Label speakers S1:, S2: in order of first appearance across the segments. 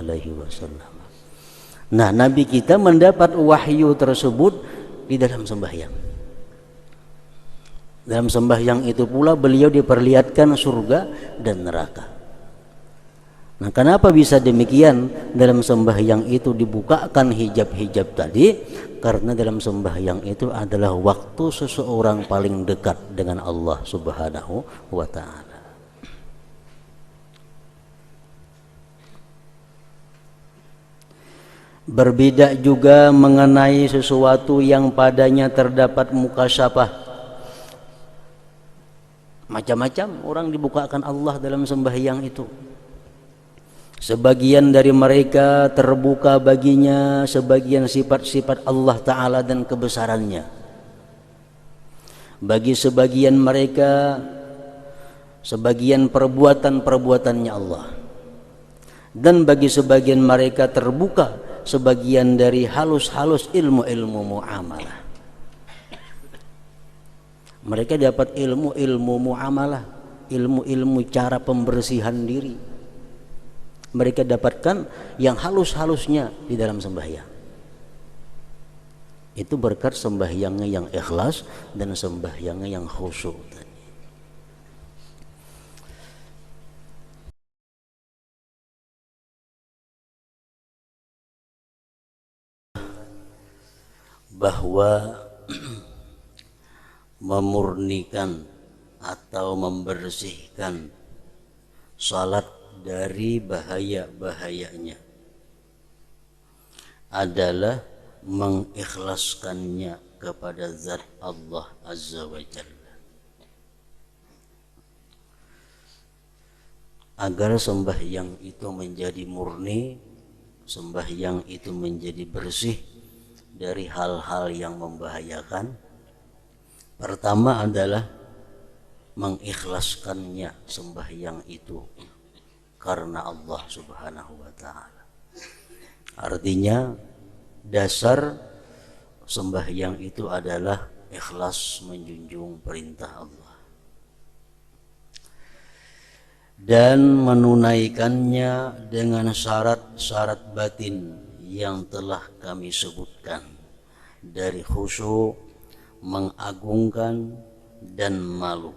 S1: alaihi wasallam. Nah, Nabi kita mendapat wahyu tersebut di dalam sembahyang. Dalam sembahyang itu pula beliau diperlihatkan surga dan neraka. Nah, kenapa bisa demikian? Dalam sembahyang itu dibukakan hijab-hijab tadi, karena dalam sembahyang itu adalah waktu seseorang paling dekat dengan Allah Subhanahu wa ta'ala. Berbeda juga mengenai sesuatu yang padanya terdapat mukasyafah. Macam-macam orang dibukakan Allah dalam sembahyang itu. Sebagian dari mereka terbuka baginya sebagian sifat-sifat Allah Ta'ala dan kebesarannya. Bagi sebagian mereka sebagian perbuatan-perbuatannya Allah. Dan bagi sebagian mereka terbuka sebagian dari halus-halus ilmu-ilmu muamalah. Mereka dapat ilmu-ilmu muamalah, ilmu-ilmu cara pembersihan diri. Mereka dapatkan yang halus-halusnya di dalam sembahyang. Itu berkat sembahyangnya yang ikhlas dan sembahyangnya yang khusyuk tadi. Bahwa memurnikan atau membersihkan salat dari bahaya-bahayanya adalah mengikhlaskannya kepada zat Allah Azza wa Jalla, agar sembahyang itu menjadi murni, sembahyang itu menjadi bersih dari hal-hal yang membahayakan. Pertama adalah mengikhlaskannya sembahyang itu karena Allah Subhanahu wa ta'ala. Artinya dasar sembahyang itu adalah ikhlas menjunjung perintah Allah dan menunaikannya dengan syarat-syarat batin yang telah kami sebutkan, dari khusyuk, mengagungkan, dan malu,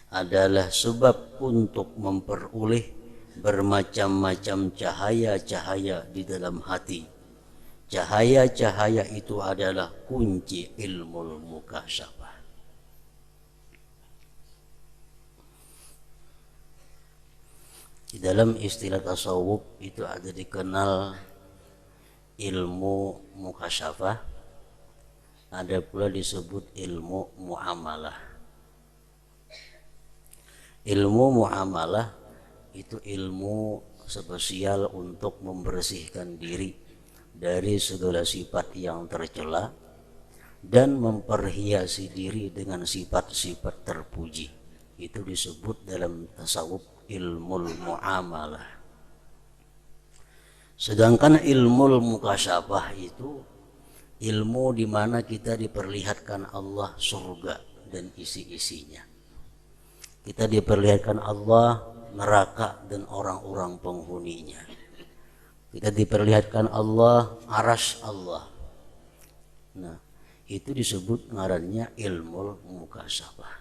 S1: adalah sebab untuk memperoleh bermacam-macam cahaya-cahaya di dalam hati. Cahaya-cahaya itu adalah kunci ilmu mukasyafah. Di dalam istilah tasawuf itu ada dikenal ilmu mukasyafah, ada pula disebut ilmu muamalah. Ilmu muamalah itu ilmu spesial untuk membersihkan diri dari segala sifat yang tercela dan memperhiasi diri dengan sifat-sifat terpuji. Itu disebut dalam tasawuf ilmu muamalah. Sedangkan ilmu mukasyafah itu ilmu di mana kita diperlihatkan Allah surga dan isi-isinya. Kita diperlihatkan Allah neraka dan orang-orang penghuninya. Kita diperlihatkan Allah arasy Allah. Nah, itu disebut ngarannya ilmu mukasyafah.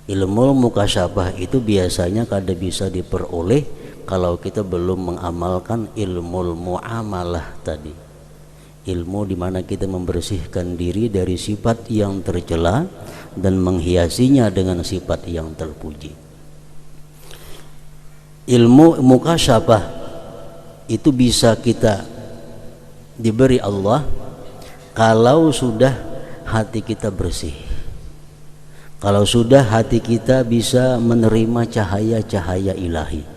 S1: Ilmu mukasyafah itu biasanya kada bisa diperoleh kalau kita belum mengamalkan ilmu muamalah tadi. Ilmu di mana kita membersihkan diri dari sifat yang tercela dan menghiasinya dengan sifat yang terpuji. Ilmu mukasyafah itu bisa kita diberi Allah kalau sudah hati kita bersih, kalau sudah hati kita bisa menerima cahaya-cahaya ilahi.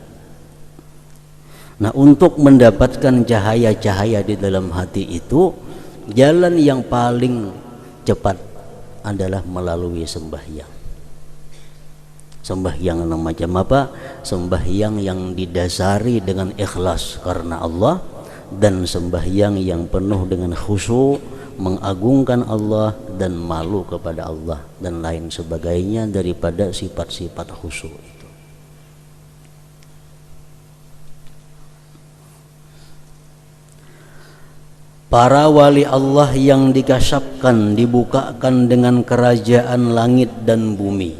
S1: Nah, untuk mendapatkan cahaya-cahaya di dalam hati itu, jalan yang paling cepat adalah melalui sembahyang. Sembahyang yang macam apa? Sembahyang yang didasari dengan ikhlas karena Allah, dan sembahyang yang penuh dengan khusyuk, mengagungkan Allah dan malu kepada Allah dan lain sebagainya daripada sifat-sifat khusyuk itu. Para wali Allah yang dikasyafkan, dibukakan dengan kerajaan langit dan bumi,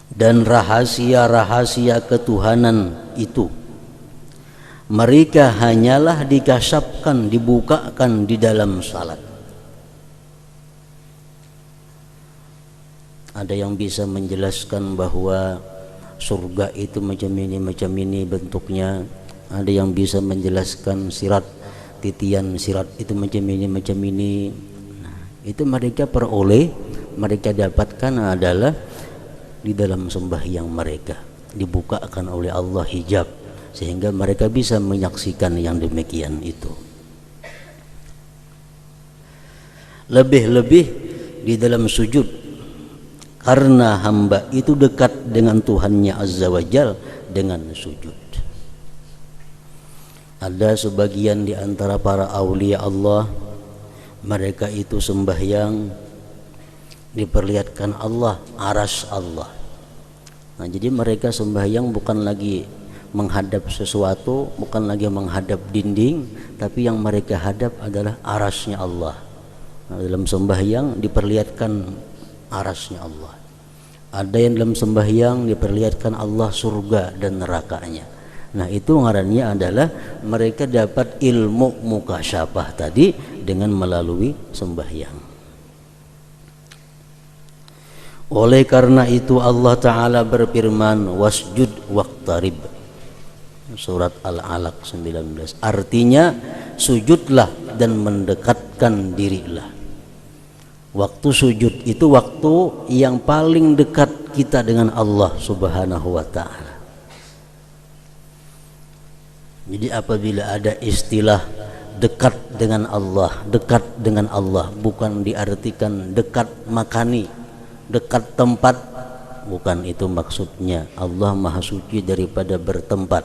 S1: dan rahasia-rahasia ketuhanan itu, mereka hanyalah dikasyafkan, dibukakan di dalam salat. Ada yang bisa menjelaskan bahwa surga itu macam ini bentuknya. Ada yang bisa menjelaskan sirat, titian sirat itu macam ini. Nah, itu mereka peroleh, mereka dapatkan adalah di dalam sembahyang mereka, dibukakan oleh Allah hijab sehingga mereka bisa menyaksikan yang demikian itu. Lebih-lebih di dalam sujud, karena hamba itu dekat dengan Tuhannya Azza wa Jal dengan sujud. Ada sebagian di antara para aulia Allah, mereka itu sembahyang diperlihatkan Allah, aras Allah. Nah, jadi mereka sembahyang bukan lagi menghadap sesuatu, bukan lagi menghadap dinding, tapi yang mereka hadap adalah arasnya Allah. Nah, dalam sembahyang diperlihatkan arasnya Allah. Ada yang dalam sembahyang diperlihatkan Allah surga dan nerakanya. Nah, itu ngarannya adalah mereka dapat ilmu mukasyafah tadi dengan melalui sembahyang. Oleh karena itu Allah Ta'ala berfirman, wasjud waqtarib, surat Al-Alaq 19. Artinya sujudlah dan mendekatkan dirilah. Waktu sujud itu waktu yang paling dekat kita dengan Allah Subhanahu wa Ta'ala. Jadi apabila ada istilah dekat dengan Allah bukan diartikan dekat makani, dekat tempat, bukan itu maksudnya. Allah Maha Suci daripada bertempat.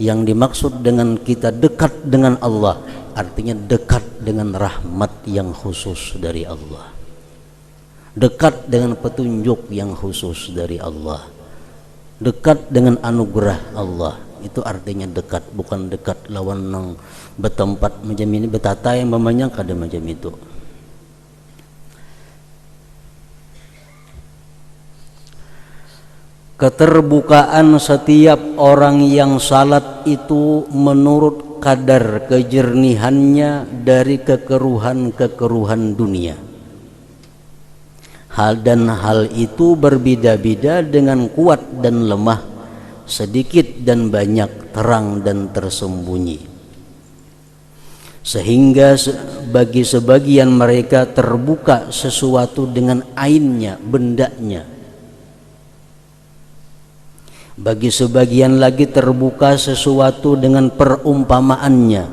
S1: Yang dimaksud dengan kita dekat dengan Allah artinya dekat dengan rahmat yang khusus dari Allah, dekat dengan petunjuk yang khusus dari Allah, dekat dengan anugerah Allah. Itu artinya dekat, bukan dekat lawan nang bertempat macam ini, betata yang memangnya kada macam itu. Keterbukaan setiap orang yang salat itu menurut kadar kejernihannya dari kekeruhan-kekeruhan dunia. Hal itu berbeda-beda dengan kuat dan lemah, sedikit dan banyak, terang dan tersembunyi. Sehingga bagi sebagian mereka terbuka sesuatu dengan ainnya, bendanya. Bagi sebagian lagi terbuka sesuatu dengan perumpamaannya,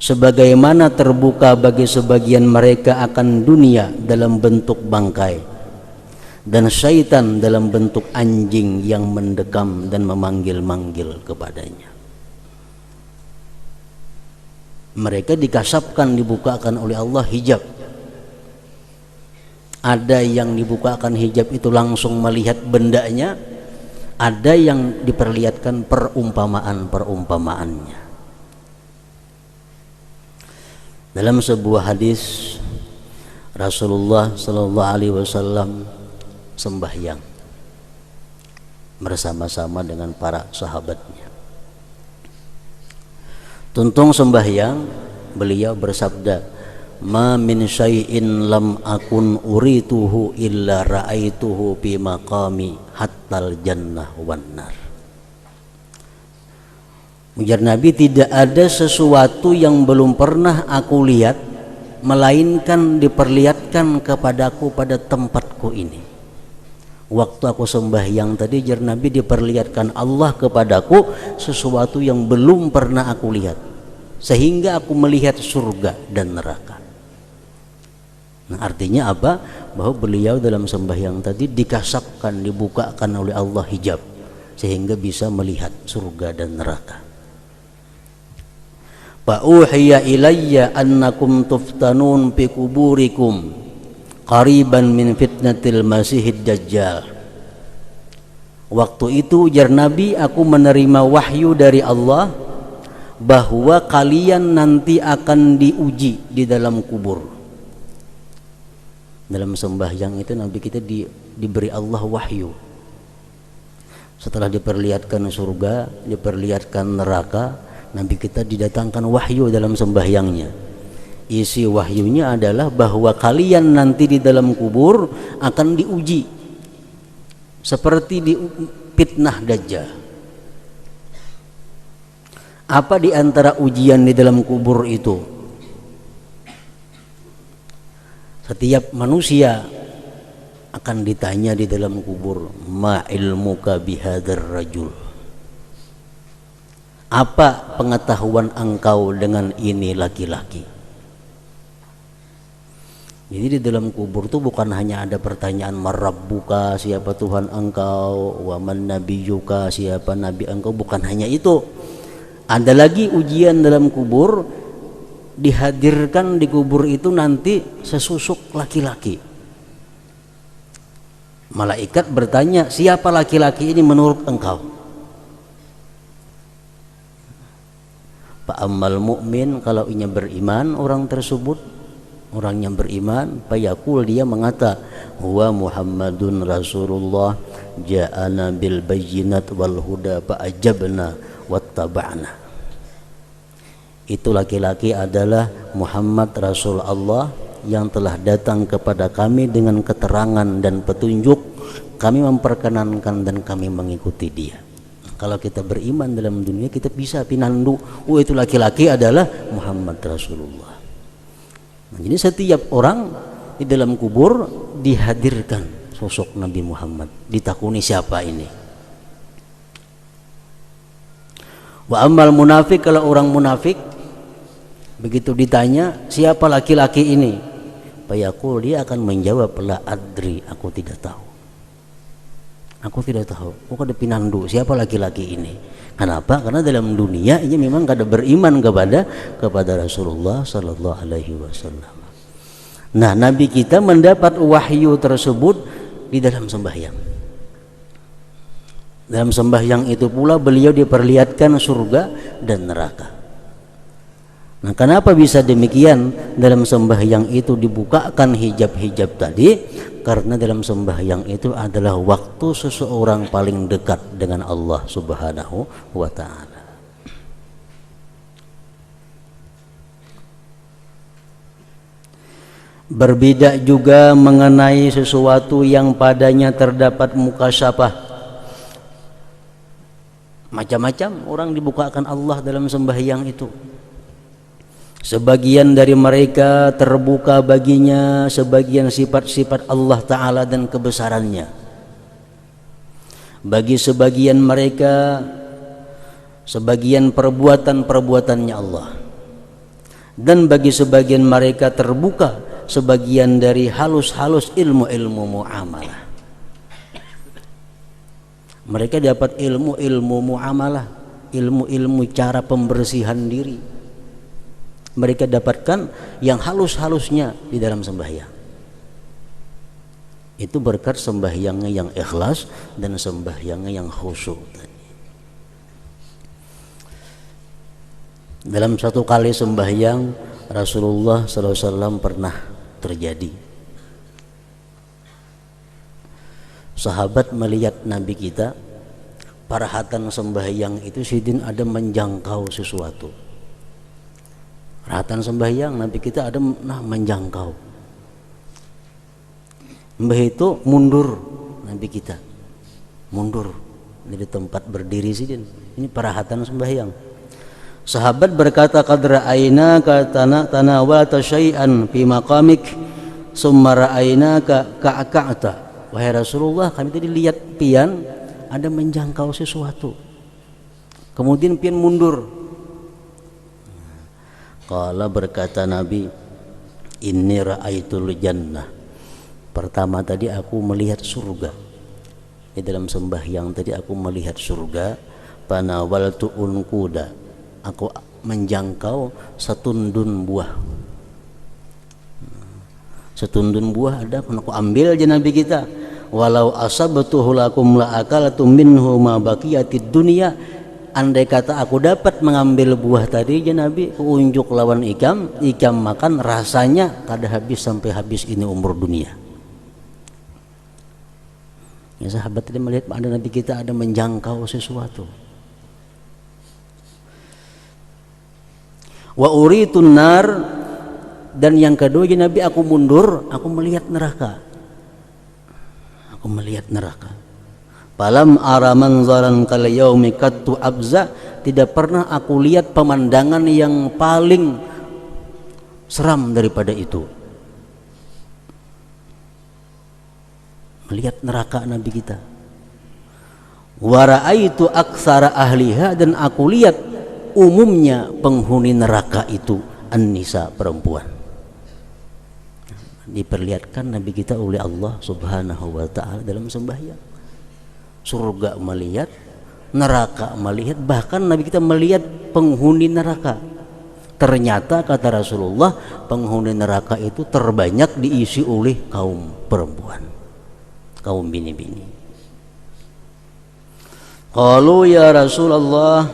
S1: sebagaimana terbuka bagi sebagian mereka akan dunia dalam bentuk bangkai dan syaitan dalam bentuk anjing yang mendekam dan memanggil-manggil kepadanya. Mereka dikasapkan, dibukakan oleh Allah hijab. Ada yang dibukakan hijab itu langsung melihat bendanya, ada yang diperlihatkan perumpamaan-perumpamaannya. Dalam sebuah hadis Rasulullah sallallahu alaihi wasallam sembahyang bersama-sama dengan para sahabatnya. Tuntung sembahyang, beliau bersabda, ma min syai'in lam akun urituhu illa ra'aituhu fi maqami hattal jannah wan nar. Ujar Nabi, tidak ada sesuatu yang belum pernah aku lihat melainkan diperlihatkan kepadaku pada tempatku ini. Waktu aku sembahyang tadi, ujar Nabi, diperlihatkan Allah kepadaku sesuatu yang belum pernah aku lihat, sehingga aku melihat surga dan neraka. Nah, artinya apa? Bahwa beliau dalam sembahyang tadi dikasapkan, dibukakan oleh Allah hijab sehingga bisa melihat surga dan neraka. Fa uhiya ilayya annakum tuftanun fi kuburikum qariban min fitnatil masihid dajjal. Waktu itu ujar Nabi, aku menerima wahyu dari Allah bahwa kalian nanti akan diuji di dalam kubur. Dalam sembahyang itu Nabi kita diberi Allah wahyu. Setelah diperlihatkan surga, diperlihatkan neraka, Nabi kita didatangkan wahyu dalam sembahyangnya. Isi wahyunya adalah bahwa kalian nanti di dalam kubur akan diuji seperti di fitnah Dajjal. Apa di antara ujian di dalam kubur itu? Setiap manusia akan ditanya di dalam kubur, ma ilmuka bihadzal rajul. Apa pengetahuan engkau dengan ini laki-laki? Jadi di dalam kubur itu bukan hanya ada pertanyaan marabbuka, siapa Tuhan engkau, wa man nabiyuka, siapa nabi engkau, bukan hanya itu. Ada lagi ujian dalam kubur, dihadirkan di kubur itu nanti sesusuk laki-laki. Malaikat bertanya, siapa laki-laki ini menurut engkau? Fa'ammal mu'min, kalau inya beriman orang tersebut, orang yang beriman, fayaqul, dia mengata, huwa Muhammadun Rasulullah ja'ana bil bayyinat wal huda fa'ajabna wattaba'na. Itu laki-laki adalah Muhammad Rasul Allah yang telah datang kepada kami dengan keterangan dan petunjuk. Kami memperkenankan dan kami mengikuti dia. Kalau kita beriman dalam dunia, kita bisa pinandu, oh itu laki-laki adalah Muhammad Rasulullah. Nah, jadi setiap orang di dalam kubur dihadirkan sosok Nabi Muhammad, ditakuni siapa ini. Wa ammal munafik, kalau orang munafik begitu ditanya siapa laki-laki ini, fayaqul, dia akan menjawab, la adri, aku tidak tahu. Aku tidak tahu. Aku ada pinandu siapa laki-laki ini. Kenapa? Karena dalam dunia ini memang kada beriman kepada Rasulullah sallallahu alaihi wasallam. Nah, Nabi kita mendapat wahyu tersebut di dalam sembahyang. Dalam sembahyang itu pula beliau diperlihatkan surga dan neraka. Nah, kenapa bisa demikian? Dalam sembahyang itu dibukakan hijab-hijab tadi, karena dalam sembahyang itu adalah waktu seseorang paling dekat dengan Allah Subhanahu wa ta'ala. Berbeda juga mengenai sesuatu yang padanya terdapat mukasyafah. Macam-macam orang dibukakan Allah dalam sembahyang itu. Sebagian dari mereka terbuka baginya sebagian sifat-sifat Allah Ta'ala dan kebesarannya. Bagi sebagian mereka sebagian perbuatan-perbuatannya Allah. Dan bagi sebagian mereka terbuka sebagian dari halus-halus ilmu-ilmu muamalah. Mereka dapat ilmu-ilmu muamalah, ilmu-ilmu cara pembersihan diri. Mereka dapatkan yang halus-halusnya di dalam sembahyang. Itu berkat sembahyangnya yang ikhlas dan sembahyangnya yang khusyuk tadi. Dalam satu kali sembahyang Rasulullah SAW pernah terjadi. Sahabat melihat Nabi kita, parahatan sembahyang itu sidin ada menjangkau sesuatu. Perhatian sembahyang Nabi kita ada menjangkau. Mbah itu mundur, Nabi kita mundur dari tempat berdiri sidin. Ini perhatian sembahyang. Sahabat berkata, qad ra'ainaka tanawalta syai'an fi maqamik summa ra'ainaka ka'ka'ta. Wahai Rasulullah, kami tadi lihat pian ada menjangkau sesuatu, kemudian pian mundur. Qala, berkata Nabi, inni ra'aitul jannah. Pertama tadi aku melihat surga. Di dalam sembahyang tadi aku melihat surga. Panawaltu unquda, aku menjangkau setundun buah. Setundun buah ada, aku ambil aja Nabi kita. Walau asabtuhu lakum la akalatum minhu ma baqiyatid dunya. andai kata aku dapat mengambil buah tadi ya Nabi, unjuk lawan ikam makan, rasanya kada habis sampai habis ini umur dunia. Ya sahabat tadi melihat ada Nabi kita ada menjangkau sesuatu. Wa uritun nar, dan yang kedua ya Nabi, aku mundur, aku melihat neraka. Aku melihat neraka. Falam ara manzaran kal yaumi qattu abza, tidak pernah aku lihat pemandangan yang paling seram daripada itu. Melihat neraka Nabi kita. Wa raaitu aktsara ahliha, dan aku lihat umumnya penghuni neraka itu an-nisa, perempuan. Diperlihatkan Nabi kita oleh Allah Subhanahu wa taala dalam sembahyang. Surga melihat, neraka melihat, bahkan Nabi kita melihat penghuni neraka. Ternyata kata Rasulullah, penghuni neraka itu terbanyak diisi oleh kaum perempuan, kaum bini-bini. Qalu ya Rasulullah,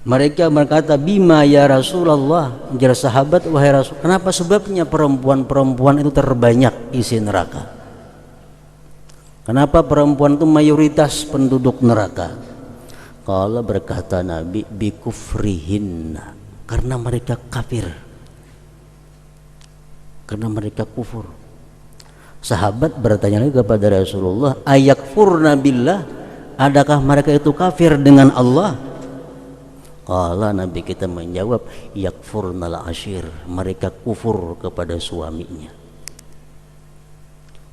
S1: mereka berkata, bima ya Rasulullah, jar sahabat, wahai Rasul, kenapa sebabnya perempuan-perempuan itu terbanyak isi neraka? Kenapa perempuan itu mayoritas penduduk neraka? Kalau berkata Nabi, bikufrihinna, karena mereka kafir, karena mereka kufur. Sahabat bertanya lagi kepada Rasulullah, ayakfurna billah, adakah mereka itu kafir dengan Allah? Kalau Nabi kita menjawab, yakfurnal ashir, mereka kufur kepada suaminya.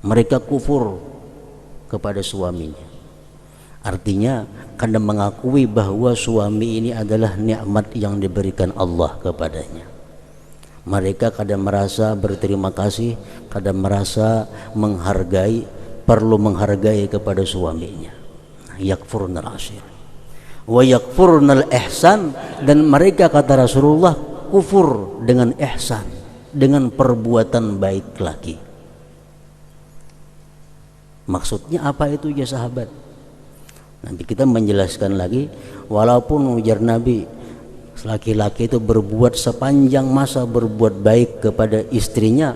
S1: Mereka kufur kepada suaminya. Artinya karena mengakui bahwa suami ini adalah nikmat yang diberikan Allah kepadanya. Mereka kadang merasa berterima kasih, kadang merasa menghargai, perlu menghargai kepada suaminya. Yakfurnal ashir wa yakfurnal ihsan, dan mereka kata Rasulullah kufur dengan ihsan, dengan perbuatan baik lagi. Maksudnya apa itu ya sahabat? Nanti kita menjelaskan lagi, walaupun ujar Nabi, laki-laki itu berbuat sepanjang masa berbuat baik kepada istrinya,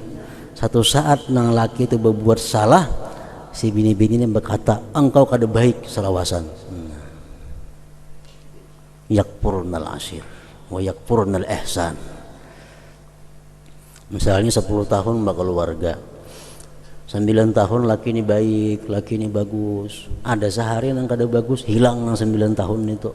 S1: satu saat nang laki itu berbuat salah, si bini-bini ini berkata, engkau kada baik selawasan. Yakfurnal ashir wa yakfurnal ihsan. Misalnya 10 tahun berkeluarga, 9 tahun laki ini baik, laki ini bagus, ada sehari yang kada bagus, hilang yang 9 tahun itu.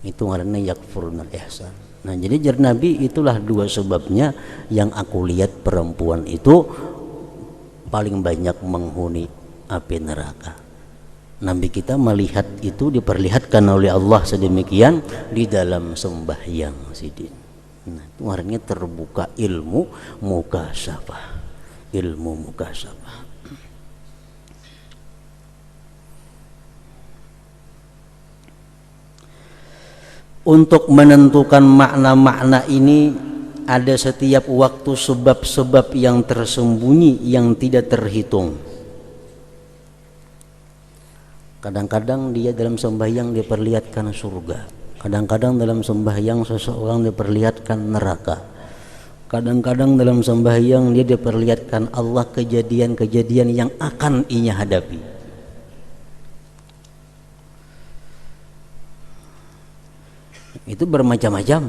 S1: Itu ngaranna yakfurnal ihsan. Nah, jadi jar Nabi, itulah dua sebabnya yang aku lihat perempuan itu paling banyak menghuni api neraka. Nabi kita melihat itu, diperlihatkan oleh Allah sedemikian di dalam sembahyang sidin. Nah, itu artinya terbuka ilmu mukasyafah, ilmu mukasyafah. Untuk menentukan makna-makna ini ada setiap waktu sebab-sebab yang tersembunyi yang tidak terhitung. Kadang-kadang dia dalam sembahyang diperlihatkan surga, kadang-kadang dalam sembahyang seseorang diperlihatkan neraka, kadang-kadang dalam sembahyang dia diperlihatkan Allah kejadian-kejadian yang akan ia hadapi. Itu bermacam-macam.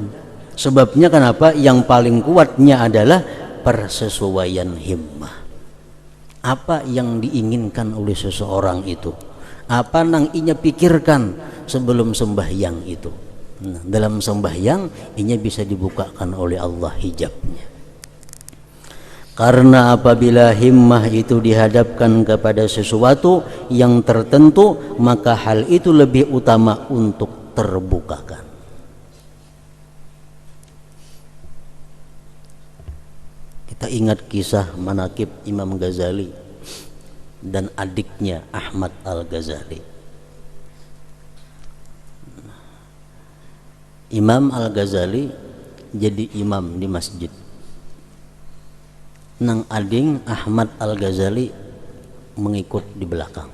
S1: Sebabnya kenapa? Yang paling kuatnya adalah persesuaian himmah. Apa yang diinginkan oleh seseorang itu, apa nang inya pikirkan sebelum sembahyang itu. Nah, dalam sembahyang inya bisa dibukakan oleh Allah hijabnya. Karena apabila himmah itu dihadapkan kepada sesuatu yang tertentu, maka hal itu lebih utama untuk terbukakan. Kita ingat kisah manaqib Imam Ghazali dan adiknya Ahmad Al-Ghazali. Imam Al-Ghazali jadi imam di masjid. Nang ading Ahmad Al-Ghazali mengikut di belakang.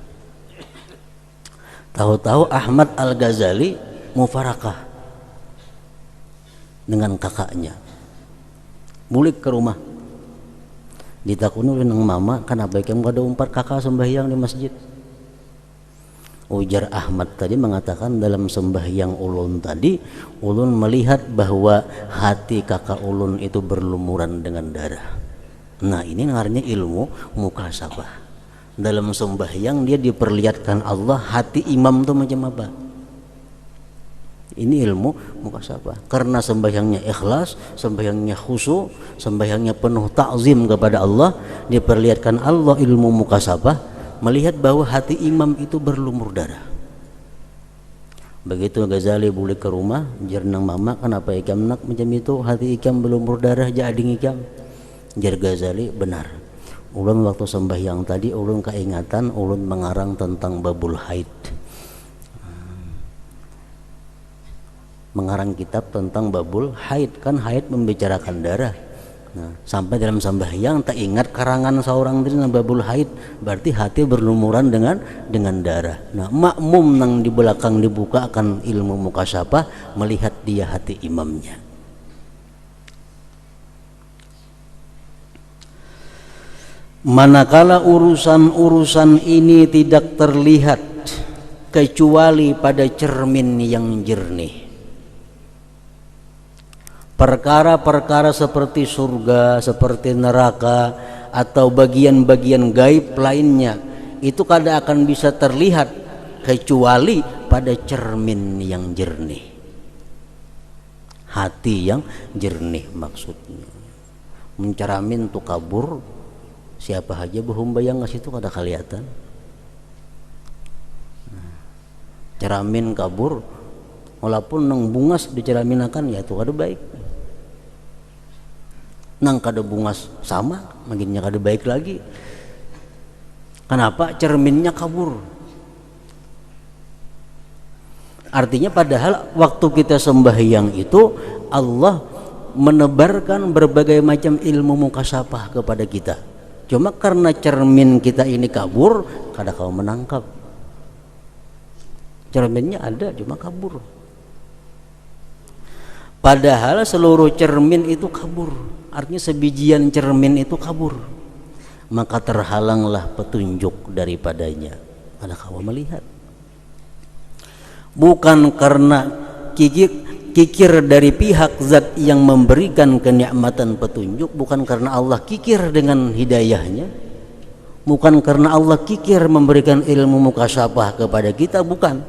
S1: Tahu-tahu Ahmad Al-Ghazali mufarakah dengan kakaknya, bulik ke rumah. Ditakuni oleh nang mama, kenapa kamu ada 4 kakak sembahyang di masjid? Ujar Ahmad tadi mengatakan, dalam sembahyang ulun tadi, ulun melihat bahwa hati kakak ulun itu berlumuran dengan darah. Nah, ini namanya ilmu mukasabah. Dalam sembahyang dia diperlihatkan Allah hati imam itu macam apa. Ini ilmu mukasabah. Karena sembahyangnya ikhlas, sembahyangnya khusyuk, sembahyangnya penuh ta'zim kepada Allah, diperlihatkan Allah ilmu mukasabah, melihat bahwa hati imam itu berlumur darah. Begitu Ghazali balik ke rumah, jernang mama, kenapa ikam nak macam itu, hati ikam berlumur darah jading ikam. Jar Ghazali, benar, ulun waktu sembahyang tadi ulun keingatan ulun mengarang tentang babul haid, mengarang kitab tentang babul haid. Kan haid membicarakan darah. Nah, sampai dalam sembahyang tak ingat karangan seorang itu babul haid, berarti hati berlumuran dengan darah. Nah, makmum nang di belakang dibuka akan ilmu mukasabah, melihat dia hati imamnya. Manakala urusan-urusan ini tidak terlihat kecuali pada cermin yang jernih, perkara-perkara seperti surga, seperti neraka, atau bagian-bagian gaib lainnya, itu kada akan bisa terlihat kecuali pada cermin yang jernih, hati yang jernih. Maksudnya menceramin tu kabur, siapa aja behumbayang ke situ kada kelihatan. Ceramin kabur, walaupun nang bungas diceraminakan, ya itu kada baik. Nang kada bungas sama, makinnya kada baik lagi. Kenapa? Cerminnya kabur. Artinya padahal waktu kita sembahyang itu Allah menebarkan berbagai macam ilmu mukasabah kepada kita. Cuma karena cermin kita ini kabur, kada kau menangkap. Cerminnya ada, cuma kabur. Padahal seluruh cermin itu kabur. Artinya sebijian cermin itu kabur, maka terhalanglah petunjuk daripadanya. Kada kau melihat. Bukan karena kikir dari pihak zat yang memberikan kenikmatan petunjuk, bukan karena Allah kikir dengan hidayahnya, bukan karena Allah kikir memberikan ilmu mukasabah kepada kita, bukan,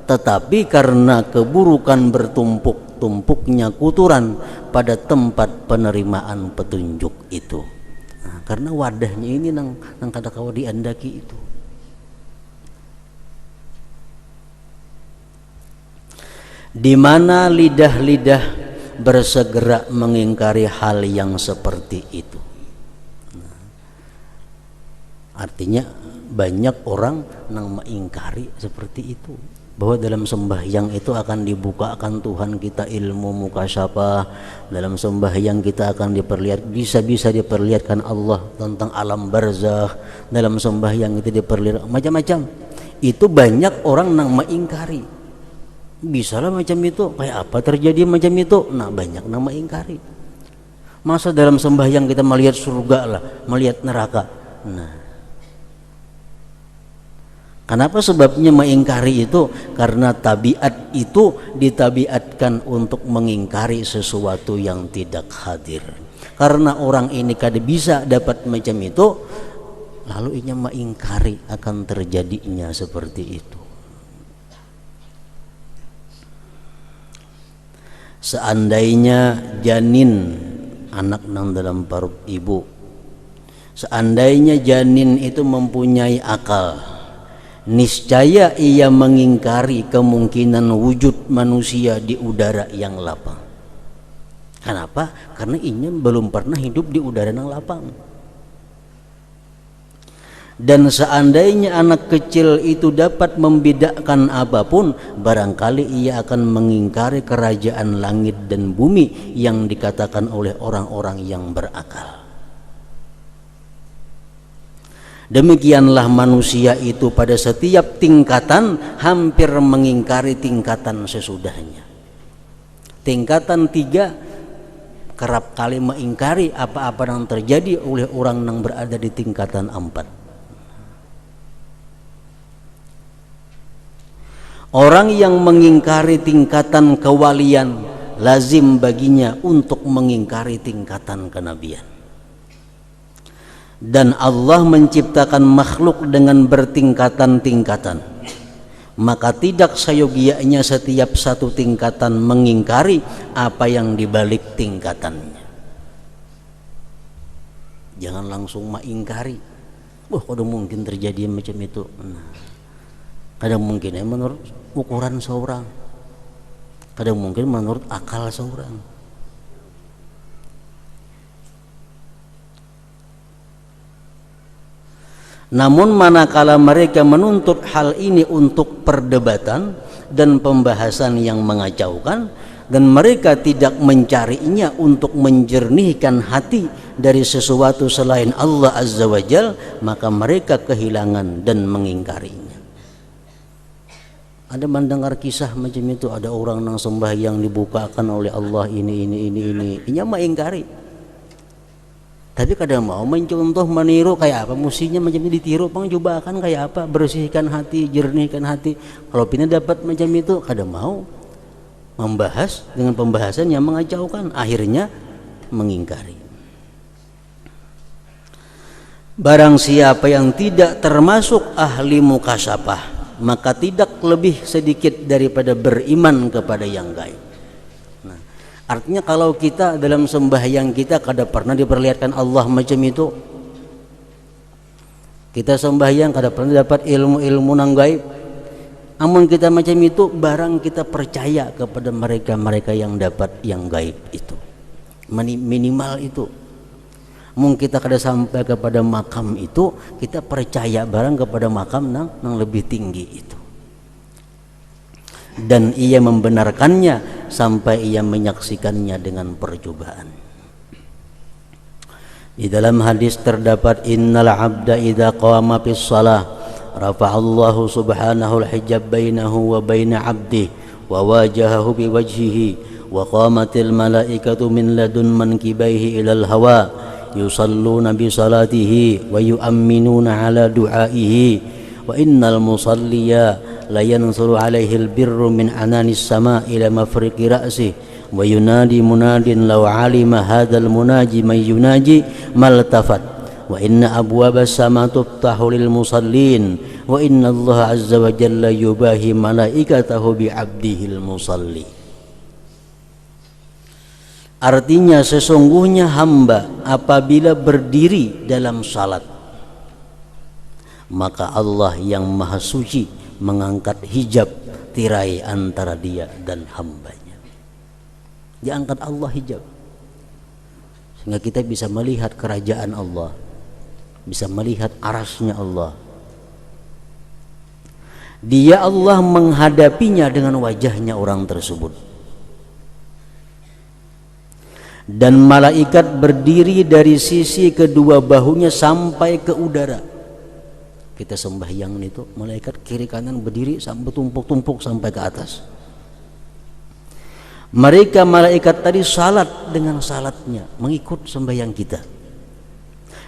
S1: tetapi karena keburukan bertumpuk-tumpuknya kuturan pada tempat penerimaan petunjuk itu. Nah, karena wadahnya ini nang kada kawa diandaki itu. Di mana lidah-lidah bersegera mengingkari hal yang seperti itu. Nah, artinya banyak orang yang mengingkari seperti itu, bahwa dalam sembahyang itu akan dibukakan Tuhan kita ilmu mukasabah, dalam sembahyang kita akan bisa diperlihatkan Allah tentang alam barzakh, dalam sembahyang itu diperlihatkan macam-macam. Itu banyak orang yang mengingkari. Bisalah macam itu, kayak apa terjadi macam itu? Nah, banyak nama ingkari. Masa dalam sembahyang kita melihat surga lah, melihat neraka? Nah, kenapa sebabnya mengingkari itu? Karena tabiat itu ditabiatkan untuk mengingkari sesuatu yang tidak hadir. Karena orang ini kada bisa dapat macam itu, lalu inya mengingkari akan terjadinya seperti itu. Seandainya janin, anak nang dalam perut ibu, seandainya janin itu mempunyai akal, niscaya ia mengingkari kemungkinan wujud manusia di udara yang lapang. Kenapa? Karena ia belum pernah hidup di udara yang lapang. Dan seandainya anak kecil itu dapat membedakan apapun, barangkali ia akan mengingkari kerajaan langit dan bumi yang dikatakan oleh orang-orang yang berakal. Demikianlah manusia itu pada setiap tingkatan hampir mengingkari tingkatan sesudahnya. Tingkatan 3 kerap kali mengingkari apa-apa yang terjadi oleh orang yang berada di tingkatan 4. Orang yang mengingkari tingkatan kewalian lazim baginya untuk mengingkari tingkatan kenabian. Dan Allah menciptakan makhluk dengan bertingkatan-tingkatan, maka tidak seyogianya setiap satu tingkatan mengingkari apa yang dibalik tingkatannya. Jangan langsung mengingkari, wah kadang mungkin terjadi macam itu. Nah, kadang mungkin menurut ukuran seorang, kadang mungkin menurut akal seorang. Namun manakala mereka menuntut hal ini untuk perdebatan dan pembahasan yang mengacaukan, dan mereka tidak mencarinya untuk menjernihkan hati dari sesuatu selain Allah Azza wa Jal, maka mereka kehilangan dan mengingkarinya. Ada mendengar kisah macam itu, ada orang yang sembahyang dibukakan oleh Allah ini. Inya mengingkari. Tapi kadang mau mencontoh meniru kayak apa, mestinya macam ini ditiru, coba akan kayak apa, bersihkan hati, jernihkan hati. Kalau pina dapat macam itu, kadang mau membahas dengan pembahasan yang mengacaukan, akhirnya mengingkari. Barang siapa yang tidak termasuk ahli mukasyafah, maka tidak lebih sedikit daripada beriman kepada yang gaib. Artinya kalau kita dalam sembahyang kita kada pernah diperlihatkan Allah macam itu, kita sembahyang kada pernah dapat ilmu-ilmu nang gaib, amun kita macam itu, barang kita percaya kepada mereka yang dapat yang gaib itu, minimal itu. Mungkin kita kada sampai kepada makam itu, kita percaya barang kepada makam nang lebih tinggi itu, dan ia membenarkannya sampai ia menyaksikannya dengan percobaan. Di dalam hadis terdapat, innal abda idza qama fis shalah rafa'allahu subhanahu al-hijab bainahu wa baina 'abdihi wa wajahahu biwajhihi wa qamatil malaikatu min ladun mankibaihi ilal hawa yusalluna bi salatihi wa yu'minuna ala du'aihi wa innal musalliya la yansuru alaihi albirru min ananis sama ila mafriqi ra'si wa yunadi munadin law alima hadzal munaji may yunaji maltafat wa inna abwabas sama tuftahu lil musallin wa inna Allah azza wa jalla yubahi malaikatahu bi 'abdihil musalli. Artinya sesungguhnya hamba apabila berdiri dalam salat, maka Allah yang maha suci mengangkat hijab tirai antara dia dan hambanya. Diangkat Allah hijab, sehingga kita bisa melihat kerajaan Allah, bisa melihat arasnya Allah. Dia Allah menghadapinya dengan wajahnya orang tersebut, dan malaikat berdiri dari sisi kedua bahunya sampai ke udara. Kita sembahyang itu, malaikat kiri kanan berdiri sampai tumpuk-tumpuk sampai ke atas. Mereka malaikat tadi salat dengan salatnya, mengikut sembahyang kita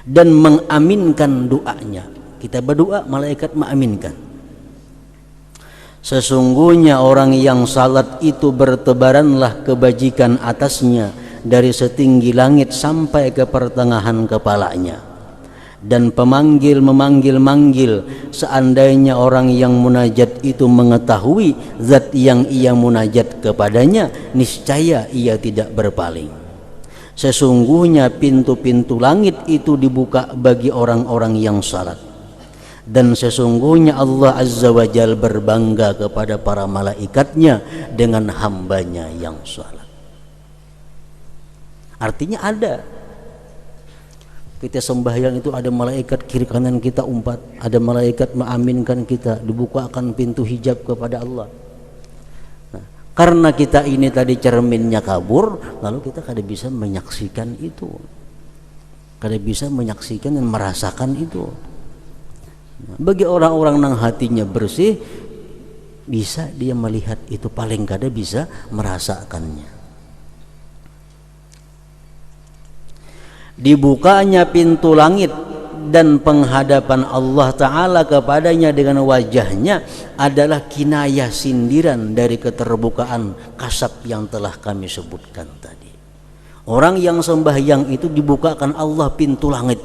S1: dan mengaminkan doanya. Kita berdoa, malaikat mengaminkan. Sesungguhnya orang yang salat itu bertebaranlah kebajikan atasnya dari setinggi langit sampai ke pertengahan kepalanya. Dan pemanggil memanggil-manggil, seandainya orang yang munajat itu mengetahui zat yang ia munajat kepadanya, niscaya ia tidak berpaling. Sesungguhnya pintu-pintu langit itu dibuka bagi orang-orang yang salat, dan sesungguhnya Allah Azza wa Jal berbangga kepada para malaikatnya dengan hambanya yang salat. Artinya kita sembahyang itu ada malaikat kiri kanan kita umpat, ada malaikat mengaminkan kita, dibukakan pintu hijab kepada Allah. Nah, karena kita ini tadi cerminnya kabur, lalu kita kada bisa menyaksikan itu, kada bisa menyaksikan dan merasakan itu. Bagi orang-orang yang hatinya bersih, bisa dia melihat itu, paling kada bisa merasakannya. Dibukanya pintu langit dan penghadapan Allah Ta'ala kepadanya dengan wajahnya adalah kinayah, sindiran dari keterbukaan kasab yang telah kami sebutkan tadi. Orang yang sembahyang itu dibukakan Allah pintu langit.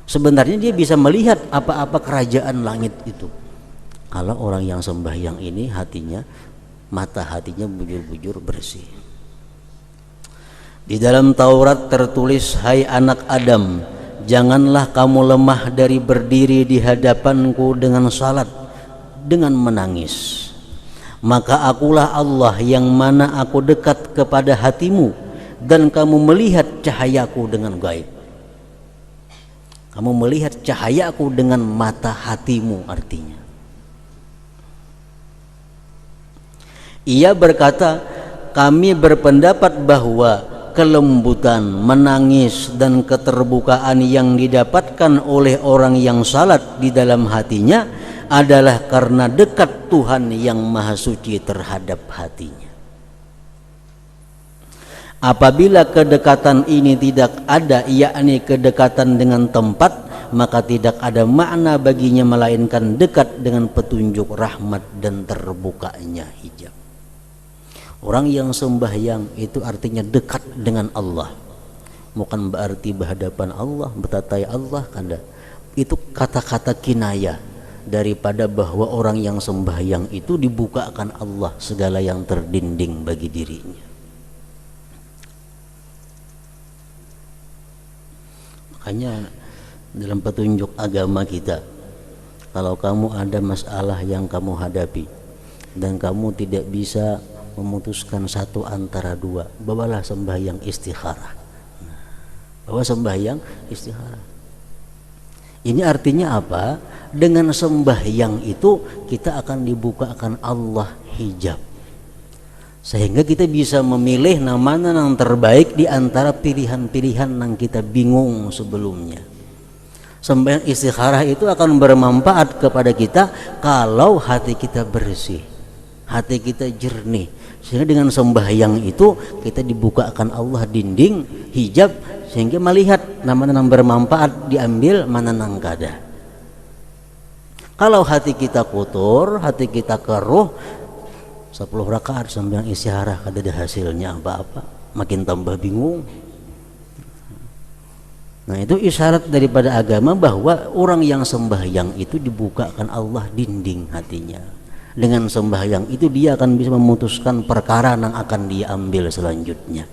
S1: Sebenarnya dia bisa melihat apa-apa kerajaan langit itu. Kalau orang yang sembahyang ini hatinya, mata hatinya bujur-bujur bersih. Di dalam Taurat tertulis, hai anak Adam, janganlah kamu lemah dari berdiri di hadapanku dengan salat, dengan menangis. Maka akulah Allah yang mana aku dekat kepada hatimu dan kamu melihat cahayaku dengan gaib. Kamu melihat cahayaku dengan mata hatimu, artinya. Ia berkata, kami berpendapat bahwa kelembutan, menangis dan keterbukaan yang didapatkan oleh orang yang salat di dalam hatinya adalah karena dekat Tuhan yang Maha Suci terhadap hatinya. Apabila kedekatan ini tidak ada, yakni kedekatan dengan tempat, maka tidak ada makna baginya melainkan dekat dengan petunjuk rahmat dan terbukanya hijab. Orang yang sembahyang itu artinya dekat dengan Allah. Bukan berarti berhadapan Allah, bertatai Allah, kada. Itu kata-kata kinayah daripada bahwa orang yang sembahyang itu dibukakan Allah segala yang terdinding bagi dirinya. Makanya dalam petunjuk agama kita, kalau kamu ada masalah yang kamu hadapi dan kamu tidak bisa memutuskan satu antara dua, bawalah sembahyang istikharah. Bawa sembahyang istikharah. Ini artinya apa? Dengan sembahyang itu kita akan dibukakan Allah hijab, sehingga kita bisa memilih mana yang terbaik di antara pilihan-pilihan yang kita bingung sebelumnya. Sembahyang istikharah itu akan bermanfaat kepada kita kalau hati kita bersih, hati kita jernih, sehingga dengan sembahyang itu kita dibukakan Allah dinding hijab, sehingga melihat mana yang bermanfaat diambil, mana yang kada. Kalau hati kita kotor, hati kita keruh, 10 rakaat sembahyang istikharah kada ada hasilnya apa-apa, makin tambah bingung. Nah, itu isyarat daripada agama bahwa orang yang sembahyang itu dibukakan Allah dinding hatinya. Dengan sembahyang itu dia akan bisa memutuskan perkara yang akan dia ambil selanjutnya.